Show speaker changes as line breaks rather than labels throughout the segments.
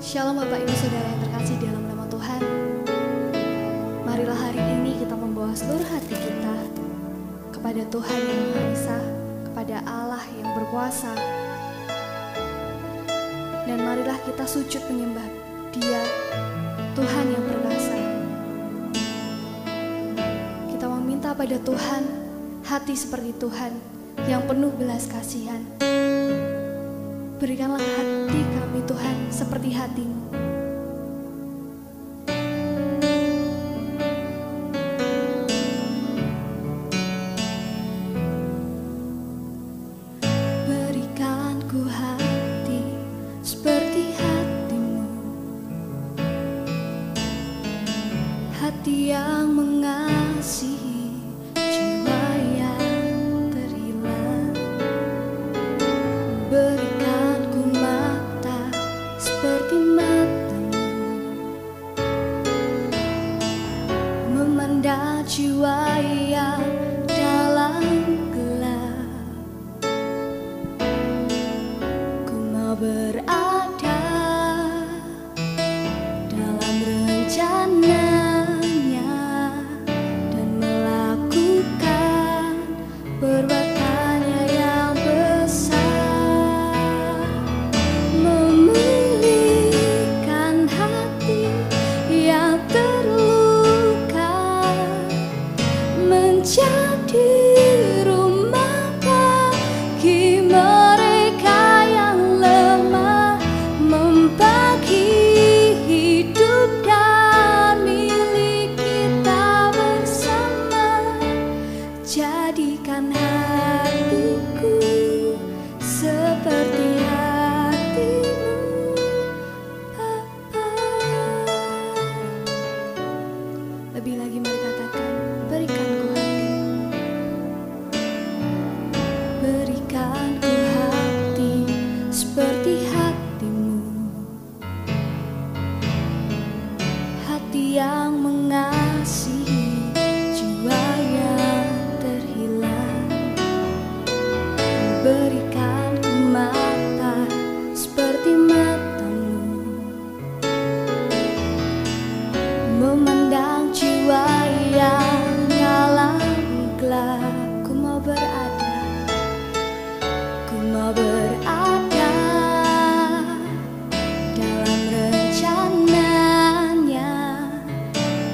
Shalom Bapak Ibu Saudara yang terkasih dalam nama Tuhan. Marilah hari ini kita membawa seluruh hati kita kepada Tuhan yang Maha Esa, kepada Allah yang berkuasa. Dan marilah kita sujud menyembah Dia, Tuhan yang perkasa. Kita meminta pada Tuhan hati seperti Tuhan yang penuh belas kasihan. Berikanlah hati kami Tuhan seperti hati-Mu. Berikan ku hati seperti hati-Mu, hati yang mengasihi jiwa yang terhilang. Berikan seperti mata-Mu, memandang jiwa yang dalam gelap. Ku mau berada dalam rencananya dan melakukan perbuatannya yang besar. Menjadi rumah bagi mereka yang lemah, membagi hidup dan milik kita bersama. Jadikan hatiku seperti hati-Mu, Bapa. Lebih lagi mari katakan, berikan ku hati, berikan ku hati seperti hati-Mu, hati yang mengasihi jiwa yang terhilang. Berikan ku mata seperti mata-Mu, memandang jiwa yang dalam gelap. Ku mau berada dalam rencananya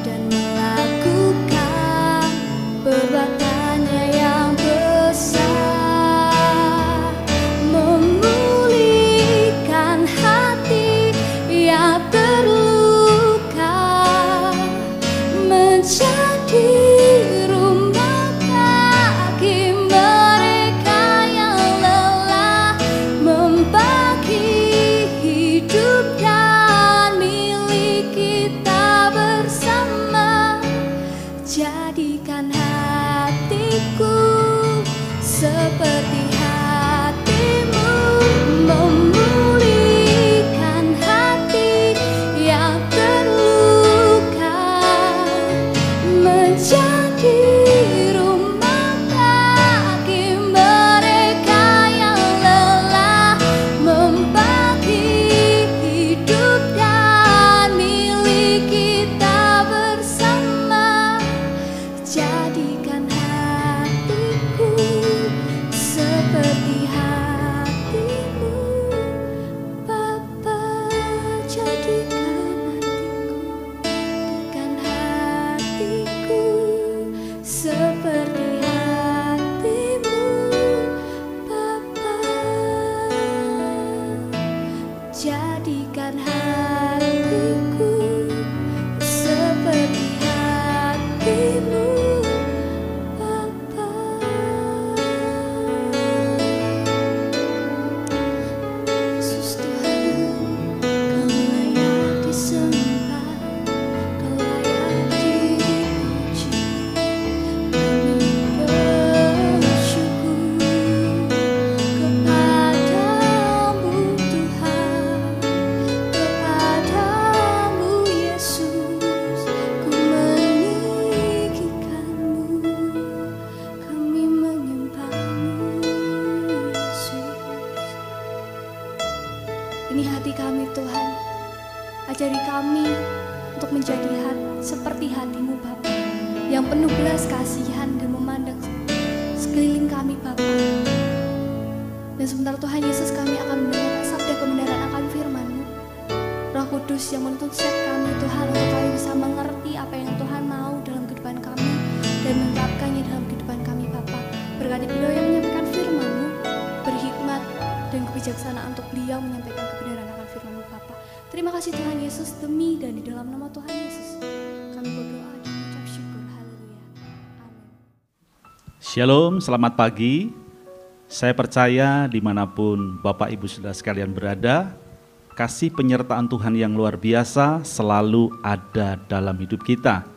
dan melakukan perbuatannya yang besar. Memulihkan hati yang terluka, menjadi rumah bagi mereka yang lelah, membagi hidup dan milik kita bersama. Jadikan hatiku seperti hati-Mu, memulihkan hati yang terluka, menjadi rumah bagi mereka yang lelah, membagi hidup dan milik kita bersama. Jadikan hatiku seperti hati-Mu, Bapa. Jadikan hatiku seperti hati-Mu, Bapa. Jadikan hatiku seperti hati-Mu, Bapa. Yesus Tuhan, Kau layak disembah, Kau layak dipuji. Kami bersyukur kepadamu Tuhan, kepadamu Yesus, ku meninggikanmu, kami menyembahmu Yesus. Ini hati kami Tuhan, Ajari kami untuk menjadi seperti hati-Mu Bapa, yang penuh belas kasihan dan memandang sekeliling kami Bapa. Dan sebentar Tuhan Yesus, kami akan mendengar sabda kebenaran akan firman-Mu. Roh Kudus yang menuntun setiap kami Tuhan, untuk kami bisa mengerti apa yang Tuhan mau dalam kehidupan kami dan mengungkapkannya dalam kehidupan kami Bapa. Berkati beliau yang menyampaikan firman-Mu, berhikmat dan kebijaksanaan untuk beliau menyampaikan kebenaran akan firman-Mu Bapa. Terima kasih Tuhan Yesus, demi dan di dalam nama Tuhan Yesus kami berdoa dan mengucap syukur. Haleluya. Amin.
Shalom, selamat pagi. Saya percaya dimanapun Bapak Ibu Saudara sekalian berada, kasih penyertaan Tuhan yang luar biasa selalu ada dalam hidup kita.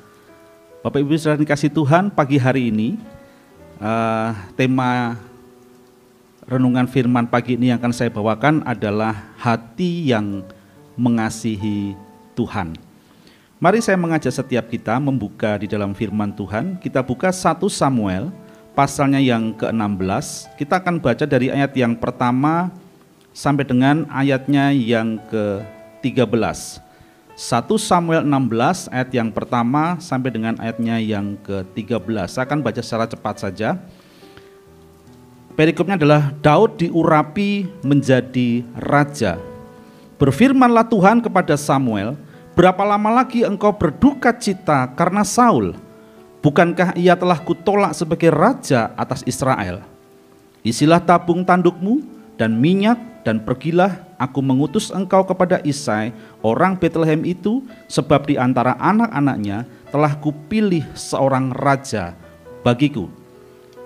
Bapak Ibu Saudara dikasih Tuhan, pagi hari ini tema renungan firman pagi ini yang akan saya bawakan adalah hati yang mengasihi Tuhan. Mari saya mengajak setiap kita membuka di dalam firman Tuhan. Kita buka 1 Samuel pasalnya yang ke-16. Kita akan baca dari ayat yang pertama sampai dengan ayatnya yang ke-13. 1 Samuel 16 ayat yang pertama sampai dengan ayatnya yang ke-13. Saya akan baca secara cepat saja. Perikopnya adalah Daud diurapi menjadi raja. Berfirmanlah Tuhan kepada Samuel, berapa lama lagi engkau berduka cita karena Saul? Bukankah ia telah kutolak sebagai raja atas Israel? Isilah tabung tandukmu dan minyak dan pergilah, aku mengutus engkau kepada Isai, orang Betlehem itu, sebab di antara anak-anaknya telah kupilih seorang raja bagiku.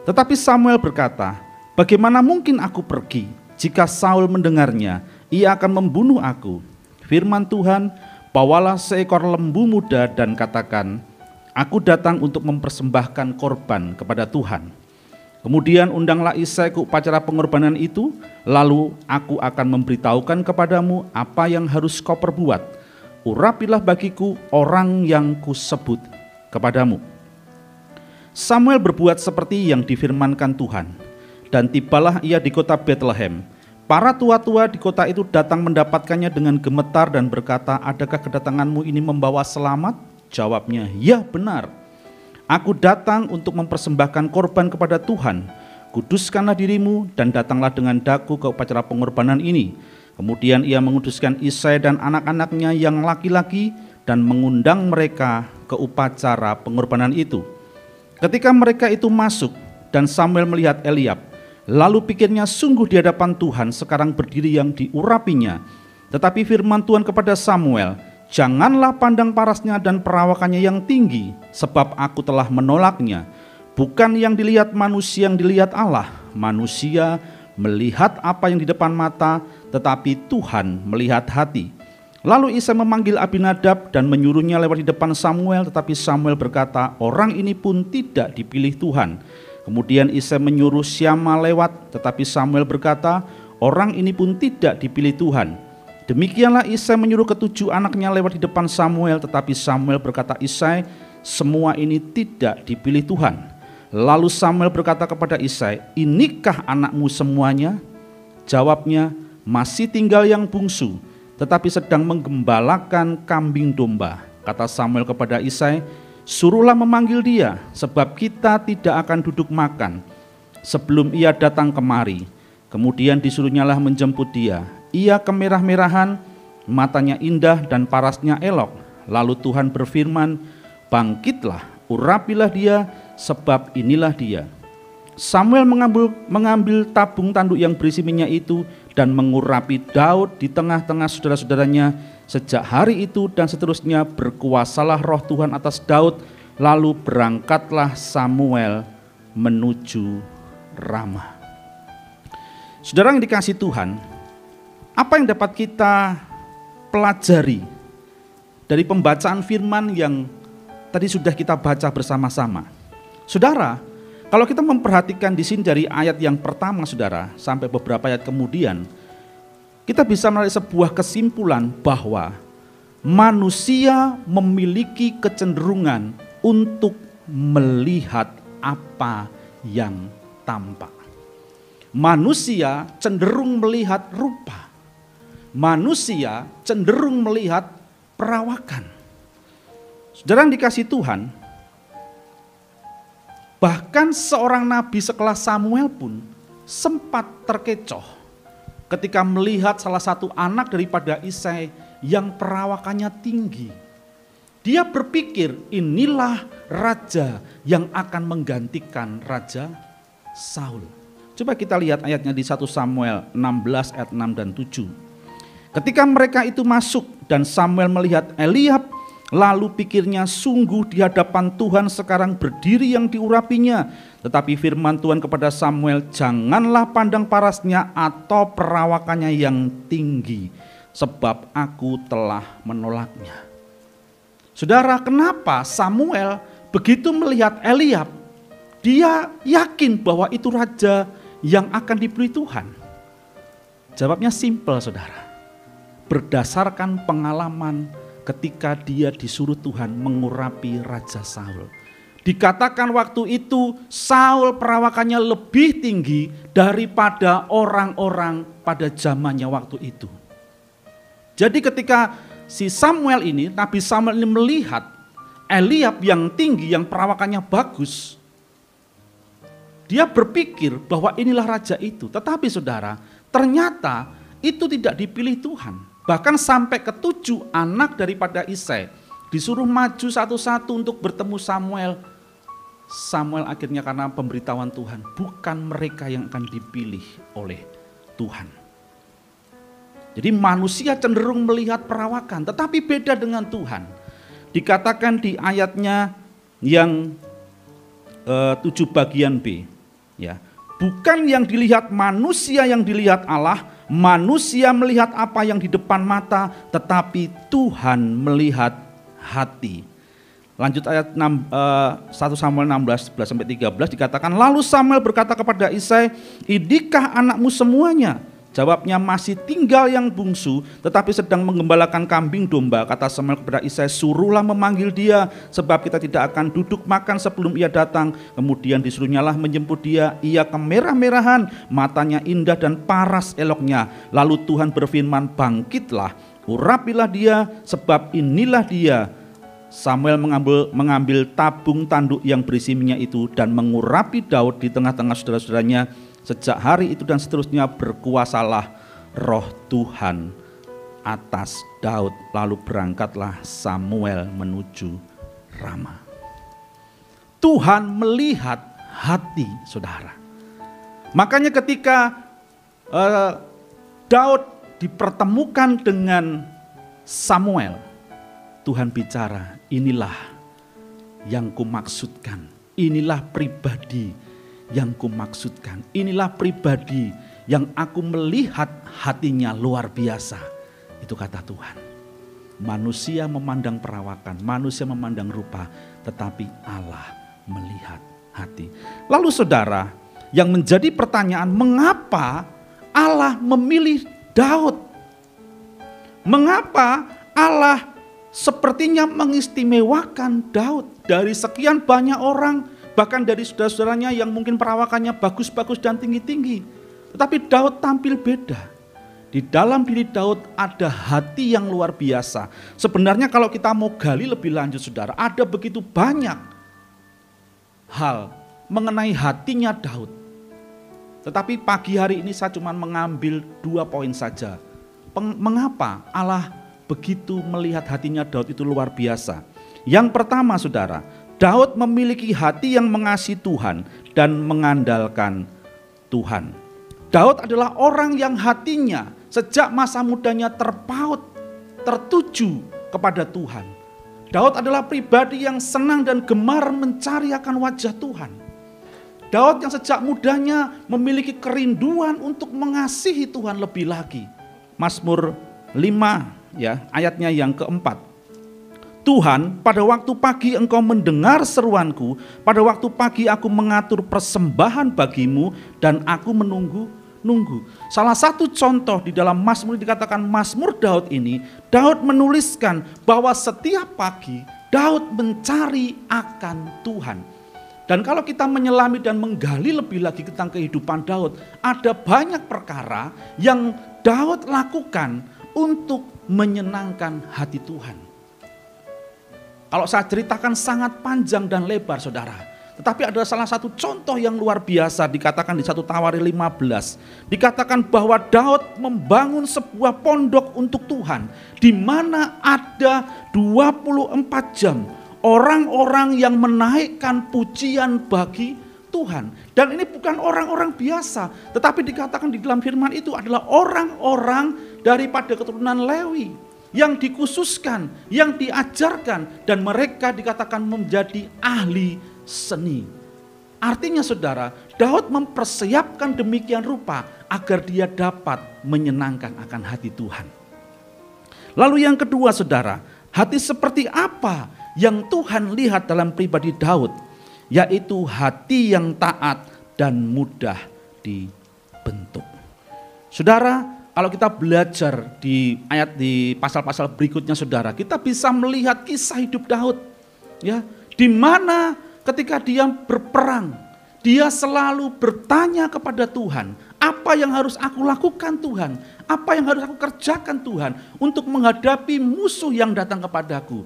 Tetapi Samuel berkata, bagaimana mungkin aku pergi? Jika Saul mendengarnya, ia akan membunuh aku. Firman Tuhan, bawalah seekor lembu muda dan katakan, aku datang untuk mempersembahkan korban kepada Tuhan. Kemudian undanglah Isai ke upacara pengorbanan itu, lalu aku akan memberitahukan kepadamu apa yang harus kau perbuat. Urapilah bagiku orang yang kusebut kepadamu. Samuel berbuat seperti yang difirmankan Tuhan, dan tibalah ia di kota Betlehem. Para tua-tua di kota itu datang mendapatkannya dengan gemetar dan berkata, adakah kedatanganmu ini membawa selamat? Jawabnya, ya benar. Aku datang untuk mempersembahkan korban kepada Tuhan. Kuduskanlah dirimu dan datanglah dengan daku ke upacara pengorbanan ini. Kemudian ia menguduskan Isai dan anak-anaknya yang laki-laki dan mengundang mereka ke upacara pengorbanan itu. Ketika mereka itu masuk dan Samuel melihat Eliab, lalu pikirnya sungguh di hadapan Tuhan sekarang berdiri yang diurapinya. Tetapi firman Tuhan kepada Samuel, janganlah pandang parasnya dan perawakannya yang tinggi, sebab aku telah menolaknya. Bukan yang dilihat manusia yang dilihat Allah. Manusia melihat apa yang di depan mata, tetapi Tuhan melihat hati. Lalu Isai memanggil Abinadab dan menyuruhnya lewat di depan Samuel, tetapi Samuel berkata, orang ini pun tidak dipilih Tuhan. Kemudian Isai menyuruh Syama lewat, tetapi Samuel berkata, orang ini pun tidak dipilih Tuhan. Demikianlah Isai menyuruh ketujuh anaknya lewat di depan Samuel, tetapi Samuel berkata, Isai, semua ini tidak dipilih Tuhan. Lalu Samuel berkata kepada Isai, inikah anakmu semuanya? Jawabnya, masih tinggal yang bungsu, tetapi sedang menggembalakan kambing domba. Kata Samuel kepada Isai, suruhlah memanggil dia, sebab kita tidak akan duduk makan sebelum ia datang kemari. Kemudian disuruhnyalah menjemput dia. Ia kemerah-merahan, matanya indah dan parasnya elok. Lalu Tuhan berfirman, bangkitlah, urapilah dia, sebab inilah dia. Samuel mengambil tabung tanduk yang berisi minyak itu dan mengurapi Daud di tengah-tengah saudara-saudaranya. Sejak hari itu dan seterusnya berkuasalah roh Tuhan atas Daud. Lalu berangkatlah Samuel menuju Rama. Saudara yang dikasihi Tuhan, apa yang dapat kita pelajari dari pembacaan firman yang tadi sudah kita baca bersama-sama? Saudara, kalau kita memperhatikan di sini dari ayat yang pertama saudara sampai beberapa ayat kemudian, kita bisa menarik sebuah kesimpulan bahwa manusia memiliki kecenderungan untuk melihat apa yang tampak. Manusia cenderung melihat rupa. Manusia cenderung melihat perawakan. Saudara yang dikasihi Tuhan, bahkan seorang nabi sekelas Samuel pun sempat terkecoh ketika melihat salah satu anak daripada Isai yang perawakannya tinggi. Dia berpikir inilah raja yang akan menggantikan Raja Saul. Coba kita lihat ayatnya di 1 Samuel 16 ayat 6 dan 7. Ketika mereka itu masuk dan Samuel melihat Eliab, lalu pikirnya sungguh di hadapan Tuhan sekarang berdiri yang diurapinya. Tetapi firman Tuhan kepada Samuel, janganlah pandang parasnya atau perawakannya yang tinggi, sebab aku telah menolaknya. Saudara, kenapa Samuel begitu melihat Eliab, dia yakin bahwa itu raja yang akan dipilih Tuhan? Jawabnya simpel, saudara. Berdasarkan pengalaman ketika dia disuruh Tuhan mengurapi Raja Saul. Dikatakan waktu itu Saul perawakannya lebih tinggi daripada orang-orang pada zamannya waktu itu. Jadi ketika si Samuel ini, Nabi Samuel ini melihat Eliab yang tinggi, yang perawakannya bagus, dia berpikir bahwa inilah raja itu. Tetapi saudara, ternyata itu tidak dipilih Tuhan. Bahkan sampai ke-7 anak daripada Isai disuruh maju satu-satu untuk bertemu Samuel. Samuel akhirnya karena pemberitahuan Tuhan, bukan mereka yang akan dipilih oleh Tuhan. Jadi manusia cenderung melihat perawakan, tetapi beda dengan Tuhan. Dikatakan di ayatnya yang 7 bagian B, ya, bukan yang dilihat manusia yang dilihat Allah. Manusia melihat apa yang di depan mata, tetapi Tuhan melihat hati. Lanjut ayat 1 Samuel 16, 11-13 dikatakan, lalu Samuel berkata kepada Isai, idikah anakmu semuanya? Jawabnya, masih tinggal yang bungsu, tetapi sedang menggembalakan kambing domba. Kata Samuel kepada Isai, suruhlah memanggil dia, sebab kita tidak akan duduk makan sebelum ia datang. Kemudian disuruhnyalah menjemput dia, ia kemerah-merahan, matanya indah dan paras eloknya. Lalu Tuhan berfirman, bangkitlah, urapilah dia, sebab inilah dia. Samuel mengambil tabung tanduk yang berisi minyak itu dan mengurapi Daud di tengah-tengah saudara-saudaranya. Sejak hari itu dan seterusnya berkuasalah roh Tuhan atas Daud. Lalu berangkatlah Samuel menuju Rama. Tuhan melihat hati saudara. Makanya ketika Daud dipertemukan dengan Samuel, Tuhan bicara, inilah yang kumaksudkan, inilah pribadi yang kumaksudkan, inilah pribadi yang aku melihat hatinya luar biasa. Itu kata Tuhan. Manusia memandang perawakan, manusia memandang rupa, tetapi Allah melihat hati. Lalu saudara, yang menjadi pertanyaan, mengapa Allah memilih Daud? Mengapa Allah sepertinya mengistimewakan Daud dari sekian banyak orang, bahkan dari saudara-saudaranya yang mungkin perawakannya bagus-bagus dan tinggi-tinggi. Tetapi Daud tampil beda. Di dalam diri Daud ada hati yang luar biasa. Sebenarnya kalau kita mau gali lebih lanjut saudara, ada begitu banyak hal mengenai hatinya Daud. Tetapi pagi hari ini saya cuma mengambil 2 poin saja. Mengapa Allah begitu melihat hatinya Daud itu luar biasa? Yang pertama saudara, Daud memiliki hati yang mengasihi Tuhan dan mengandalkan Tuhan. Daud adalah orang yang hatinya sejak masa mudanya terpaut, tertuju kepada Tuhan. Daud adalah pribadi yang senang dan gemar mencari akan wajah Tuhan. Daud yang sejak mudanya memiliki kerinduan untuk mengasihi Tuhan lebih lagi. Mazmur 5 ya, ayatnya yang keempat. Tuhan, pada waktu pagi engkau mendengar seruanku, pada waktu pagi aku mengatur persembahan bagimu dan aku menunggu. Salah satu contoh di dalam Mazmur dikatakan Mazmur Daud ini, Daud menuliskan bahwa setiap pagi Daud mencari akan Tuhan. Dan kalau kita menyelami dan menggali lebih lagi tentang kehidupan Daud, ada banyak perkara yang Daud lakukan untuk menyenangkan hati Tuhan. Kalau saya ceritakan sangat panjang dan lebar saudara. Tetapi ada salah satu contoh yang luar biasa dikatakan di 1 Tawarikh 15. Dikatakan bahwa Daud membangun sebuah pondok untuk Tuhan. Di mana ada 24 jam orang-orang yang menaikkan pujian bagi Tuhan. Dan ini bukan orang-orang biasa. Tetapi dikatakan di dalam firman itu adalah orang-orang daripada keturunan Lewi. Yang dikhususkan, yang diajarkan. Dan mereka dikatakan menjadi ahli seni. Artinya saudara, Daud mempersiapkan demikian rupa agar dia dapat menyenangkan akan hati Tuhan. Lalu yang kedua saudara, hati seperti apa yang Tuhan lihat dalam pribadi Daud? Yaitu hati yang taat dan mudah dibentuk. Saudara, kalau kita belajar di ayat di pasal-pasal berikutnya saudara, kita bisa melihat kisah hidup Daud. Ya, di mana ketika dia berperang, dia selalu bertanya kepada Tuhan, apa yang harus aku lakukan Tuhan? Apa yang harus aku kerjakan Tuhan untuk menghadapi musuh yang datang kepadaku?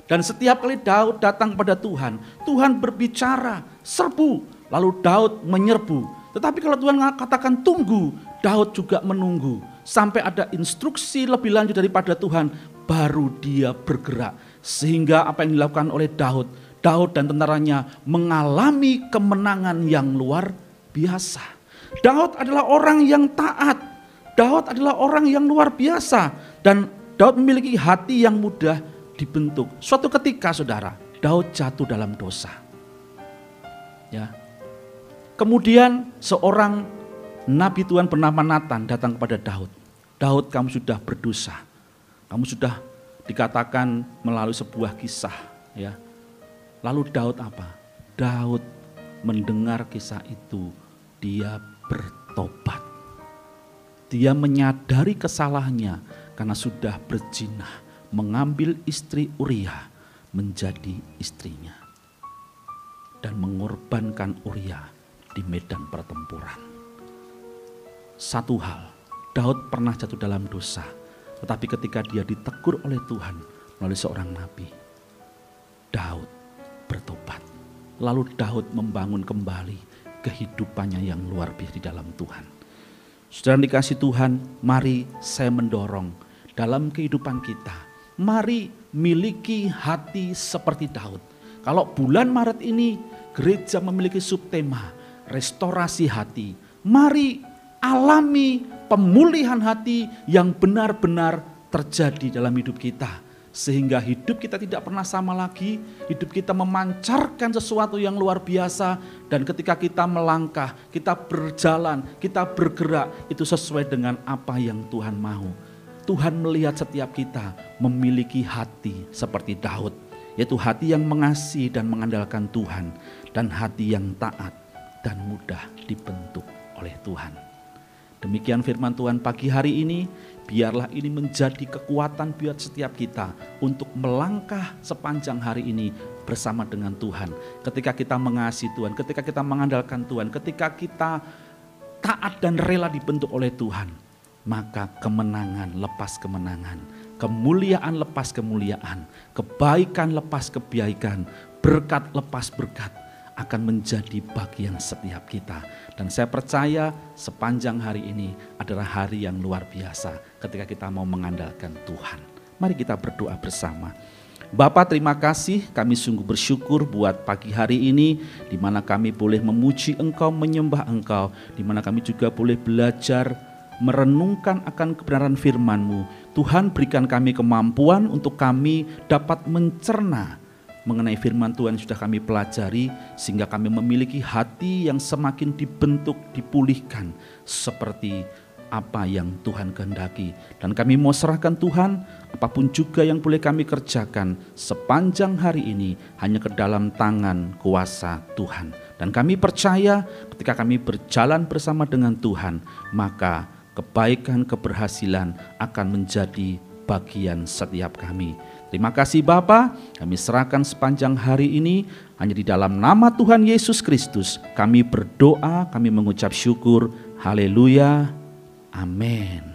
Dan setiap kali Daud datang kepada Tuhan, Tuhan berbicara, serbu, lalu Daud menyerbu. Tetapi kalau Tuhan katakan tunggu, Daud juga menunggu. Sampai ada instruksi lebih lanjut daripada Tuhan, baru dia bergerak. Sehingga apa yang dilakukan oleh Daud dan tentaranya mengalami kemenangan yang luar biasa. Daud adalah orang yang taat. Daud adalah orang yang luar biasa. Dan Daud memiliki hati yang mudah dibentuk. Suatu ketika saudara, Daud jatuh dalam dosa. Ya. Kemudian seorang nabi Tuhan bernama Nathan datang kepada Daud. Daud, kamu sudah berdosa. Kamu sudah dikatakan melalui sebuah kisah. Ya. Lalu Daud apa? Daud mendengar kisah itu, dia bertobat. Dia menyadari kesalahannya karena sudah berzina. Mengambil istri Uria menjadi istrinya. Dan mengorbankan Uria di medan pertempuran. Satu hal, Daud pernah jatuh dalam dosa. Tetapi ketika dia ditegur oleh Tuhan melalui seorang nabi, Daud bertobat. Lalu Daud membangun kembali kehidupannya yang luar biasa di dalam Tuhan. Saudara dikasih Tuhan, mari saya mendorong dalam kehidupan kita. Mari miliki hati seperti Daud. Kalau bulan Maret ini gereja memiliki subtema restorasi hati. Mari alami pemulihan hati yang benar-benar terjadi dalam hidup kita. Sehingga hidup kita tidak pernah sama lagi. Hidup kita memancarkan sesuatu yang luar biasa. Dan ketika kita melangkah, kita berjalan, kita bergerak, itu sesuai dengan apa yang Tuhan mau. Tuhan melihat setiap kita memiliki hati seperti Daud. Yaitu hati yang mengasihi dan mengandalkan Tuhan. Dan hati yang taat dan mudah dibentuk oleh Tuhan. Demikian firman Tuhan pagi hari ini. Biarlah ini menjadi kekuatan buat setiap kita untuk melangkah sepanjang hari ini bersama dengan Tuhan. Ketika kita mengasihi Tuhan, ketika kita mengandalkan Tuhan, ketika kita taat dan rela dibentuk oleh Tuhan, maka kemenangan lepas kemenangan, kemuliaan lepas kemuliaan, kebaikan lepas kebaikan, berkat lepas berkat akan menjadi bagian setiap kita. Dan saya percaya sepanjang hari ini adalah hari yang luar biasa ketika kita mau mengandalkan Tuhan. Mari kita berdoa bersama. Bapa, terima kasih, kami sungguh bersyukur buat pagi hari ini di mana kami boleh memuji Engkau, menyembah Engkau, di mana kami juga boleh belajar merenungkan akan kebenaran firman-Mu. Tuhan, berikan kami kemampuan untuk kami dapat mencerna mengenai firman Tuhan yang sudah kami pelajari, sehingga kami memiliki hati yang semakin dibentuk, dipulihkan seperti apa yang Tuhan kehendaki. Dan kami mau serahkan Tuhan, apapun juga yang boleh kami kerjakan sepanjang hari ini hanya ke dalam tangan kuasa Tuhan. Dan kami percaya ketika kami berjalan bersama dengan Tuhan, maka kebaikan, keberhasilan akan menjadi bagian setiap kami. Terima kasih Bapa, kami serahkan sepanjang hari ini hanya di dalam nama Tuhan Yesus Kristus. Kami berdoa, kami mengucap syukur. Haleluya. Amin.